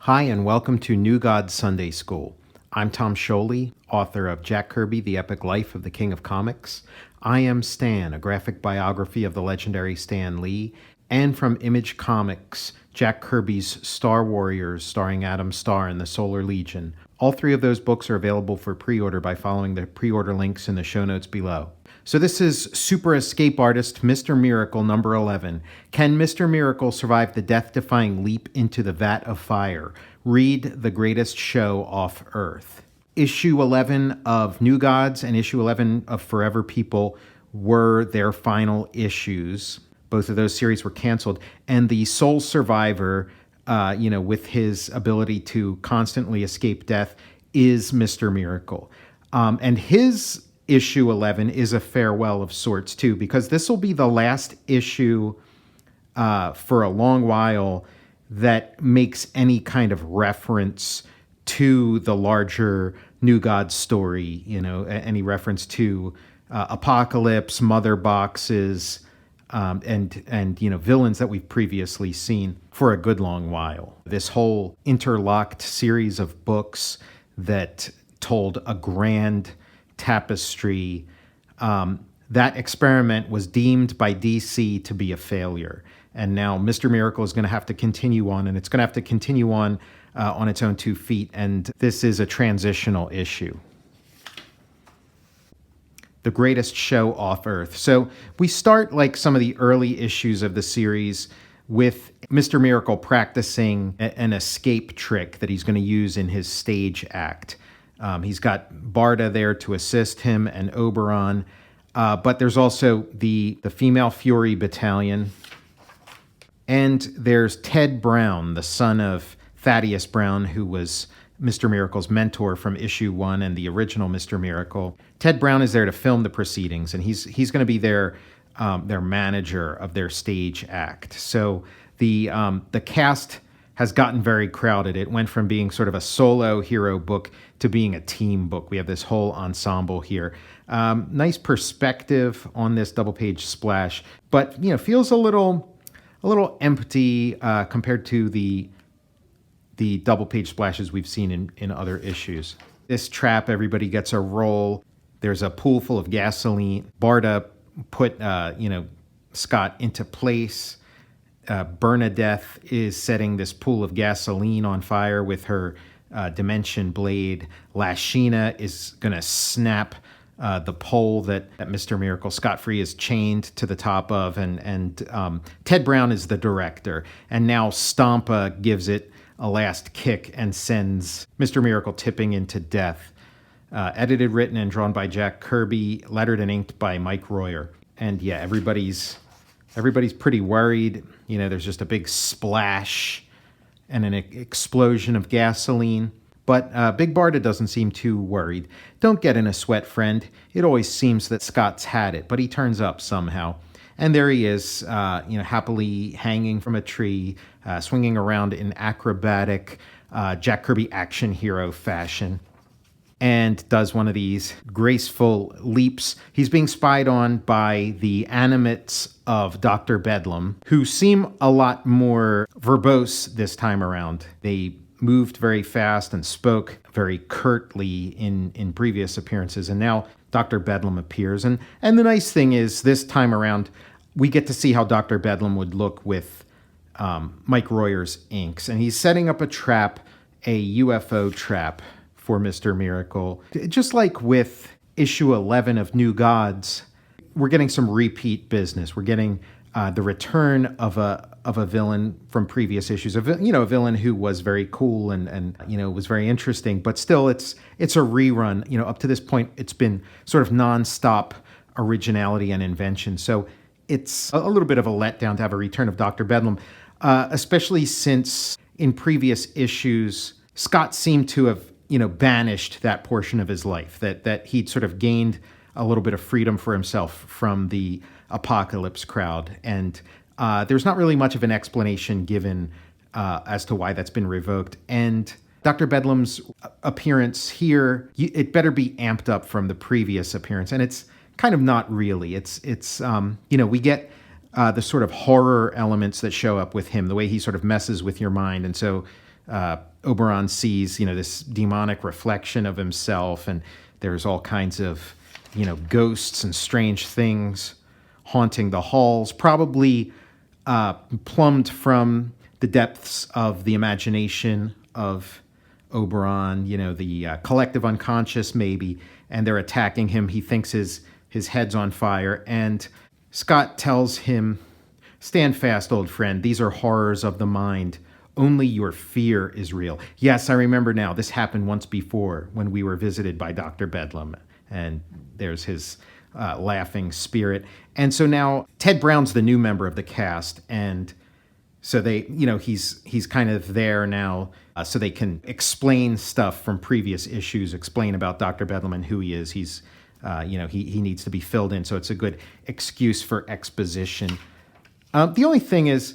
Hi, and welcome to New God Sunday School. I'm Tom Scioli, author of Jack Kirby, The Epic Life of the King of Comics. I Am Stan, a graphic biography of the legendary Stan Lee, and from Image Comics, Jack Kirby's Star Warriors, starring Adam Starr and the Solar Legion. All three of those books are available for pre-order by following the pre-order links in the show notes below. So this is Super Escape Artist Mr. Miracle number 11. Can Mr. Miracle survive the death-defying leap into the vat of fire? Read The Greatest Show Off Earth. Issue 11 of New Gods and issue 11 of Forever People were their final issues. Both of those series were canceled. And the sole survivor, with his ability to constantly escape death, is Mr. Miracle. And his issue 11 is a farewell of sorts, too, because this will be the last issue for a long while that makes any kind of reference to the larger New God story, any reference to Apocalypse, Mother Boxes, and villains that we've previously seen for a good long while. This whole interlocked series of books that told a grand tapestry, that experiment was deemed by DC to be a failure. And now Mr. Miracle is going to have to continue on, and it's going to have to continue on its own 2 feet. And this is a transitional issue. The Greatest Show Off Earth. So we start, like some of the early issues of the series, with Mr. Miracle practicing an escape trick that he's going to use in his stage act. He's got Barda there to assist him and Oberon, but there's also the Female Fury Battalion, and there's Ted Brown, the son of Thaddeus Brown, who was Mr. Miracle's mentor from issue 1 and the original Mr. Miracle. Ted Brown is there to film the proceedings, and he's going to be their manager of their stage act. So the cast has gotten very crowded. It went from being sort of a solo hero book to being a team book. We have this whole ensemble here. Nice perspective on this double-page splash, but feels a little empty compared to the double-page splashes we've seen in other issues. This trap, everybody gets a roll. There's a pool full of gasoline. Barda put Scott into place. Bernadette is setting this pool of gasoline on fire with her dimension blade. Lashina is going to snap the pole that Mr. Miracle scot-free is chained to the top of, and Ted Brown is the director. And now Stampa gives it a last kick and sends Mr. Miracle tipping into death. Edited, written, and drawn by Jack Kirby, lettered and inked by Mike Royer. And yeah, everybody's pretty worried. There's just a big splash and an explosion of gasoline. But Big Barda doesn't seem too worried. Don't get in a sweat, friend. It always seems that Scott's had it, but he turns up somehow. And there he is, happily hanging from a tree, swinging around in acrobatic Jack Kirby action hero fashion, and does one of these graceful leaps. He's being spied on by the animates of Dr. Bedlam, who seem a lot more verbose this time around. They moved very fast and spoke very curtly in previous appearances, and now Dr. Bedlam appears. And the nice thing is, this time around, we get to see how Dr. Bedlam would look with Mike Royer's inks. And he's setting up a trap, a UFO trap, for Mr. Miracle. Just like with issue 11 of New Gods, we're getting some repeat business. We're getting the return of a villain from previous issues, a villain who was very cool and was very interesting, but still it's a rerun. Up to this point, it's been sort of nonstop originality and invention. So it's a little bit of a letdown to have a return of Dr. Bedlam, especially since in previous issues, Scott seemed to have banished that portion of his life, that he'd sort of gained a little bit of freedom for himself from the Apocalypse crowd. And there's not really much of an explanation given as to why that's been revoked. And Dr. Bedlam's appearance here, it better be amped up from the previous appearance. And it's kind of not really. It's we get the sort of horror elements that show up with him, the way he sort of messes with your mind. And so Oberon sees, this demonic reflection of himself, and there's all kinds of, ghosts and strange things haunting the halls, probably plumbed from the depths of the imagination of Oberon, the collective unconscious maybe, and they're attacking him. He thinks his head's on fire, and Scott tells him, "Stand fast, old friend. These are horrors of the mind. Only your fear is real." Yes, I remember now. This happened once before when we were visited by Dr. Bedlam, and there's his laughing spirit. And so now Ted Brown's the new member of the cast, and so they, he's kind of there now, so they can explain stuff from previous issues, explain about Dr. Bedlam and who he is. He's, he needs to be filled in, so it's a good excuse for exposition. The only thing is,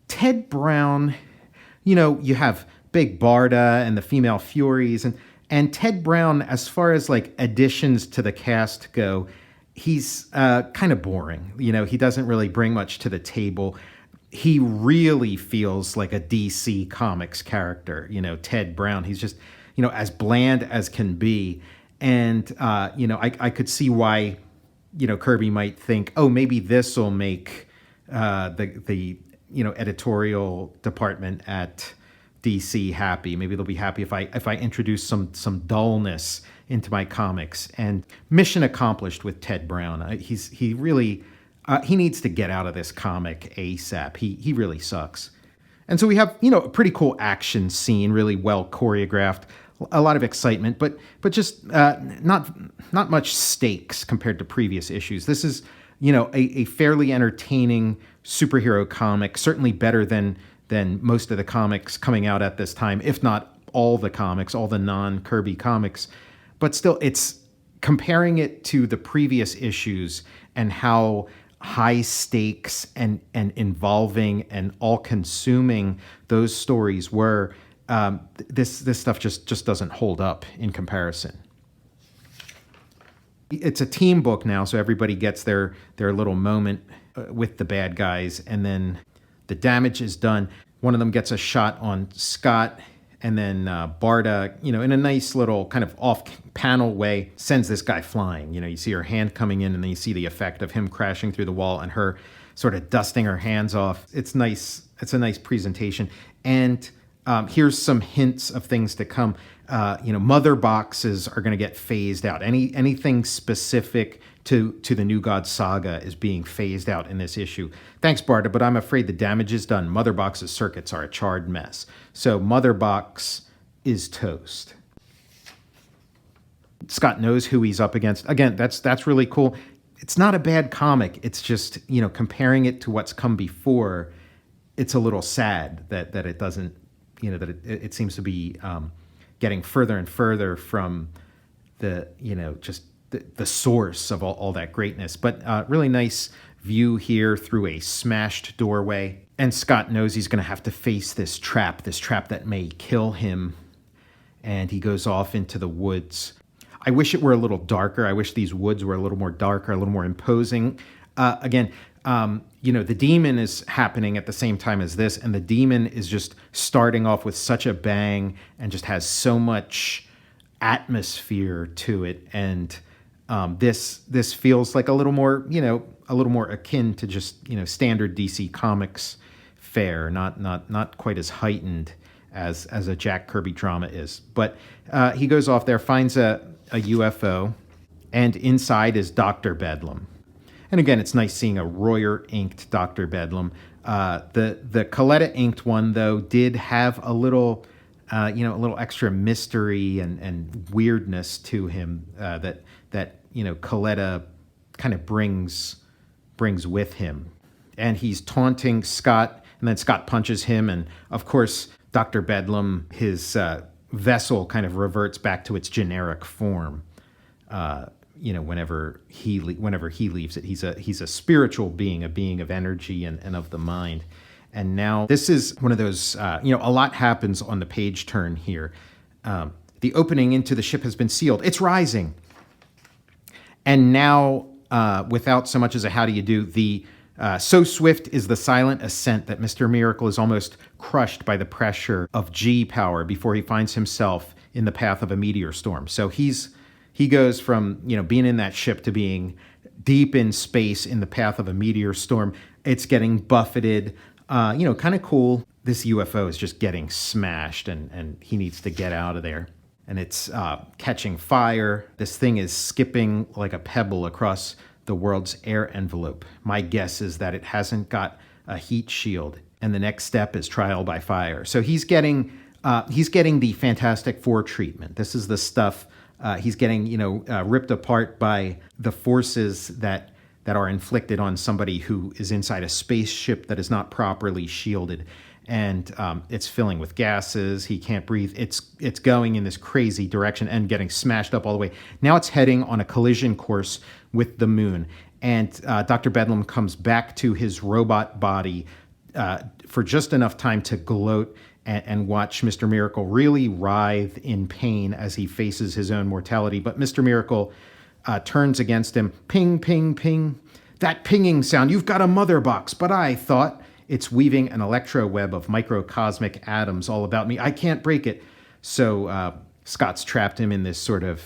Ted Brown, you have Big Barda and the Female Furies, and Ted Brown, as far as like additions to the cast go, he's kind of boring. He doesn't really bring much to the table. He really feels like a DC Comics character, Ted Brown. He's just, as bland as can be. And, I could see why, Kirby might think, oh, maybe this will make the editorial department at DC happy. Maybe they'll be happy if I introduce some dullness into my comics. And mission accomplished with Ted Brown. He really he needs to get out of this comic ASAP. He really sucks. And so we have a pretty cool action scene, really well choreographed, a lot of excitement, but just not much stakes compared to previous issues. This is a fairly entertaining superhero comic, certainly better than most of the comics coming out at this time, if not all the comics, all the non-Kirby comics. But still, it's comparing it to the previous issues and how high stakes and involving and all-consuming those stories were. This stuff just doesn't hold up in comparison. It's a team book now, so everybody gets their little moment with the bad guys, and then the damage is done. One of them gets a shot on Scott, and then Barda, in a nice little kind of off-panel way, sends this guy flying. You see her hand coming in, and then you see the effect of him crashing through the wall and her sort of dusting her hands off. It's nice. It's a nice presentation. And here's some hints of things to come. Mother boxes are going to get phased out. Anything specific to the New God saga is being phased out in this issue. Thanks, Barda, but I'm afraid the damage is done. Mother Box's circuits are a charred mess. So Mother Box is toast. Scott knows who he's up against. Again, that's really cool. It's not a bad comic. It's just, comparing it to what's come before, it's a little sad that it doesn't, that it seems to be getting further and further from the, just the source of all that greatness. But really nice view here through a smashed doorway. And Scott knows he's going to have to face this trap that may kill him. And he goes off into the woods. I wish it were a little darker. I wish these woods were a little more darker, a little more imposing. Again, the demon is happening at the same time as this, and the demon is just starting off with such a bang and just has so much atmosphere to it. And this feels like a little more akin to just standard DC Comics fare, not quite as heightened as a Jack Kirby drama is. But he goes off there, finds a UFO, and inside is Dr. Bedlam. And again, it's nice seeing a Royer inked Dr. Bedlam. The Coletta inked one, though, did have a little extra mystery and weirdness to him that Coletta kind of brings with him. And he's taunting Scott, and then Scott punches him, and of course, Dr. Bedlam, his vessel kind of reverts back to its generic form. Whenever he leaves it, he's a spiritual being, a being of energy and of the mind. And now this is one of those, a lot happens on the page turn here. The opening into the ship has been sealed. It's rising. And now, without so much as a how do you do, the So swift is the silent ascent that Mr. Miracle is almost crushed by the pressure of G power before he finds himself in the path of a meteor storm. So he goes from being in that ship to being deep in space in the path of a meteor storm. It's getting buffeted. Kind of cool. This UFO is just getting smashed, and he needs to get out of there. And it's catching fire. This thing is skipping like a pebble across the world's air envelope. My guess is that it hasn't got a heat shield, and the next step is trial by fire. So he's getting the Fantastic Four treatment. This is the stuff he's getting ripped apart by the forces that are inflicted on somebody who is inside a spaceship that is not properly shielded. And it's filling with gases. He can't breathe. It's going in this crazy direction and getting smashed up all the way. Now it's heading on a collision course with the moon. And Dr. Bedlam comes back to his robot body for just enough time to gloat and watch Mr. Miracle really writhe in pain as he faces his own mortality. But Mr. Miracle turns against him. Ping, ping, ping. That pinging sound. You've got a mother box, but I thought... It's weaving an electro web of microcosmic atoms all about me. I can't break it. So Scott's trapped him in this sort of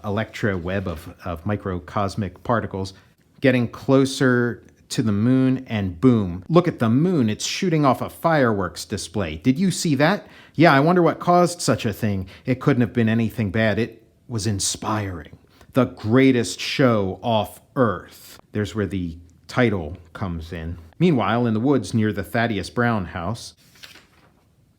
electro web of microcosmic particles, getting closer to the moon, and boom. Look at the moon. It's shooting off a fireworks display. Did you see that? Yeah, I wonder what caused such a thing. It couldn't have been anything bad. It was inspiring. The greatest show off Earth. There's where the title comes in. Meanwhile, in the woods near the Thaddeus Brown house,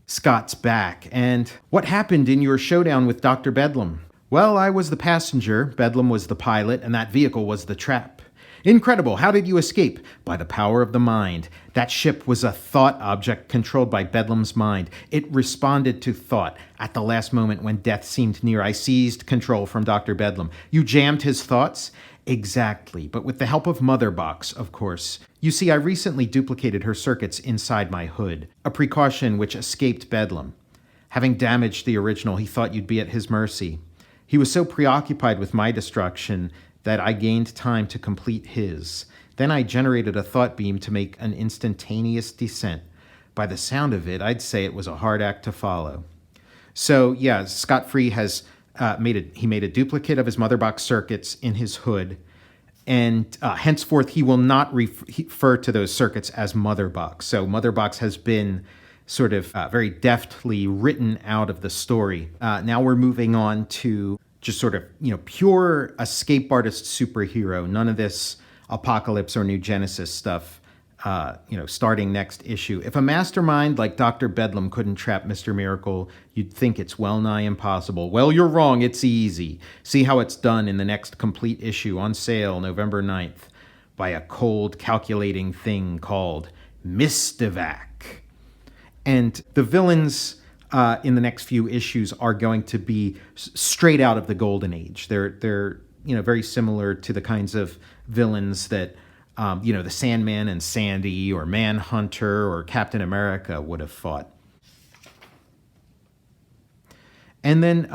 Scott's back. And what happened in your showdown with Dr. Bedlam? Well, I was the passenger, Bedlam was the pilot, and that vehicle was the trap. Incredible. How did you escape? By the power of the mind. That ship was a thought object controlled by Bedlam's mind. It responded to thought. At the last moment when death seemed near, I seized control from Dr. Bedlam. You jammed his thoughts? Exactly, but with the help of Motherbox, of course. You see, I recently duplicated her circuits inside my hood, a precaution which escaped Bedlam. Having damaged the original, he thought you'd be at his mercy. He was so preoccupied with my destruction that I gained time to complete his. Then I generated a thought beam to make an instantaneous descent. By the sound of it, I'd say it was a hard act to follow. So, yeah, Scott Free has... made a duplicate of his Motherbox circuits in his hood, and henceforth he will not refer to those circuits as Motherbox. So Motherbox has been sort of very deftly written out of the story. Now we're moving on to just sort of pure escape artist superhero. None of this Apocalypse or New Genesis stuff. Starting next issue. If a mastermind like Dr. Bedlam couldn't trap Mr. Miracle, you'd think it's well nigh impossible. Well, you're wrong. It's easy. See how it's done in the next complete issue on sale November 9th by a cold, calculating thing called Mistivac. And the villains in the next few issues are going to be straight out of the Golden Age. They're very similar to the kinds of villains that the Sandman and Sandy or Manhunter or Captain America would have fought. And then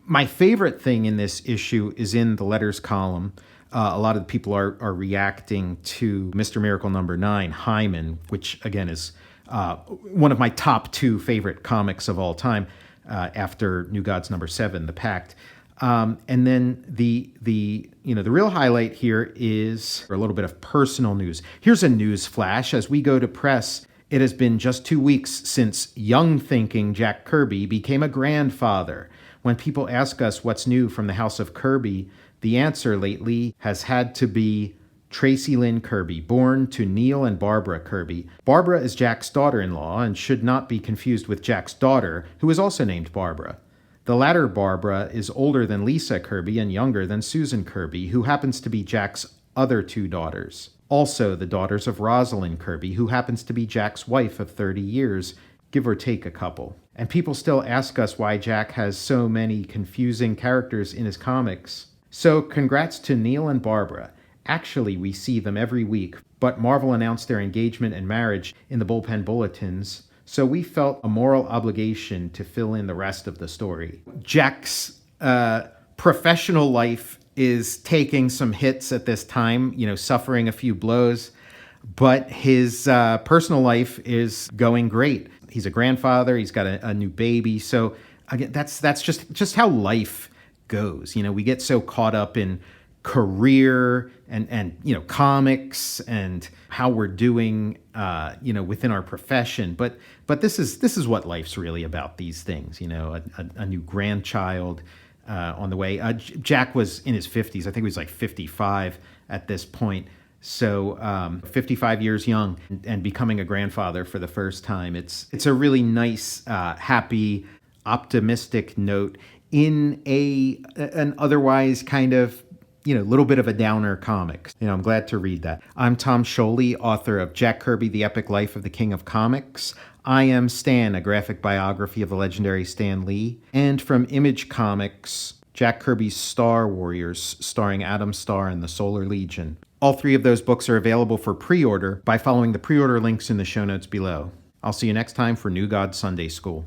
my favorite thing in this issue is in the letters column. A lot of the people are reacting to Mr. Miracle number 9, Hyman, which again is one of my top 2 favorite comics of all time after New Gods number 7, The Pact. And then the real highlight here is a little bit of personal news. Here's a news flash. As we go to press, it has been just 2 weeks since young thinking Jack Kirby became a grandfather. When people ask us what's new from the House of Kirby, the answer lately has had to be Tracy Lynn Kirby, born to Neil and Barbara Kirby. Barbara is Jack's daughter-in-law and should not be confused with Jack's daughter, who is also named Barbara. The latter Barbara is older than Lisa Kirby and younger than Susan Kirby, who happens to be Jack's other 2 daughters. Also the daughters of Rosalind Kirby, who happens to be Jack's wife of 30 years, give or take a couple. And people still ask us why Jack has so many confusing characters in his comics. So congrats to Neil and Barbara. Actually, we see them every week, but Marvel announced their engagement and marriage in the bullpen bulletins, so we felt a moral obligation to fill in the rest of the story. Jack's professional life is taking some hits at this time, suffering a few blows, but his personal life is going great. He's a grandfather. He's got a new baby. So again, that's just how life goes. We get so caught up in career and comics and how we're doing within our profession, but this is what life's really about. These things, a new grandchild on the way. Jack was in his 50s. I think he was like 55 at this point. So 55 years young and becoming a grandfather for the first time. It's a really nice, happy, optimistic note in an otherwise kind of little bit of a downer comic. I'm glad to read that. I'm Tom Scioli, author of Jack Kirby, The Epic Life of the King of Comics. I Am Stan, a graphic biography of the legendary Stan Lee. And from Image Comics, Jack Kirby's Star Warriors, starring Adam Starr and the Solar Legion. All 3 of those books are available for pre-order by following the pre-order links in the show notes below. I'll see you next time for New God Sunday School.